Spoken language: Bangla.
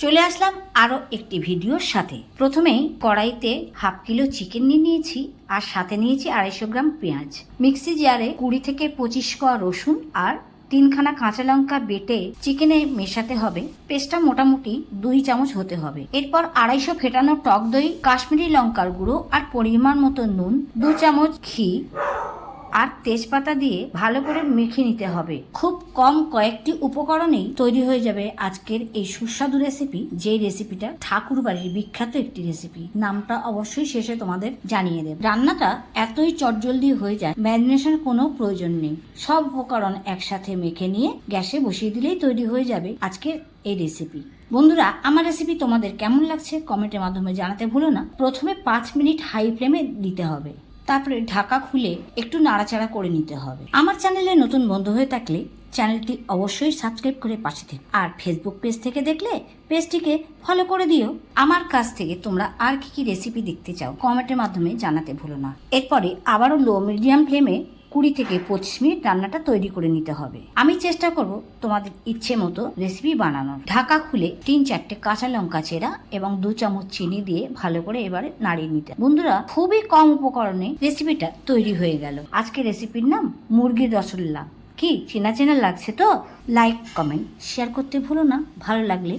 চলে আসলাম আরও একটি ভিডিওর সাথে। প্রথমেই কড়াইতে হাফ কিলো চিকেন নিয়ে নিয়েছি আর সাথে নিয়েছি 250 গ্রাম পেঁয়াজ। মিক্সি জারে 20 থেকে 25 কোয়া রসুন আর 3খানা কাঁচা লঙ্কা বেটে চিকেনে মেশাতে হবে। পেস্টটা মোটামুটি 2 চামচ হতে হবে। এরপর 250 ফেটানো টক দই, কাশ্মীরি লঙ্কার গুঁড়ো আর পরিমাণ মতো নুন, 2 চামচ ঘি আর তেজপাতা দিয়ে ভালো করে মেখে নিতে হবে। খুব কম কয়েকটি উপকরণেই তৈরি হয়ে যাবে আজকের এই সুস্বাদু রেসিপি, যে রেসিপিটা ঠাকুর বাড়ির বিখ্যাত একটি রেসিপি। নামটা অবশ্যই শেষে তোমাদের জানিয়ে দেব। রান্নাটা এতই চটজলদি হয়ে যায়, ম্যারিনেশন কোনো প্রয়োজন নেই। সব উপকরণ একসাথে মেখে নিয়ে গ্যাসে বসিয়ে দিলেই তৈরি হয়ে যাবে আজকের এই রেসিপি। বন্ধুরা, আমার রেসিপি তোমাদের কেমন লাগছে কমেন্টের মাধ্যমে জানাতে ভুলো না। প্রথমে 5 মিনিট হাই ফ্লেমে দিতে হবে, তারপরে ঢাকা খুলে একটু নাড়াচাড়া করে নিতে হবে। আমার চ্যানেলে নতুন বন্ধু হয়ে থাকলে চ্যানেলটি অবশ্যই সাবস্ক্রাইব করে পাশে থেকো, আর ফেসবুক পেজ থেকে দেখলে পেজটিকে ফলো করে দিও। আমার কাছ থেকে তোমরা আর কি কি রেসিপি দেখতে চাও কমেন্টের মাধ্যমে জানাতে ভুলো না। এরপরে আবারও লো মিডিয়াম ফ্লেমে 20 থেকে 25 মিনিট রান্নাটা তৈরি করে নিতে হবে। আমি চেষ্টা করব তোমাদের ইচ্ছে মতো রেসিপি বানানোর। ঢাকা খুলে 3-4টে কাঁচা লঙ্কা চেরা এবং 2 চামচ চিনি দিয়ে ভালো করে এবারে নাড়িয়ে নিতে। বন্ধুরা, খুবই কম উপকরণে রেসিপিটা তৈরি হয়ে গেল। আজকে রেসিপির নাম মুরগির রসগোল্লা। কি চেনা চেনা লাগছে তো? লাইক, কমেন্ট, শেয়ার করতে ভুলো না ভালো লাগলে।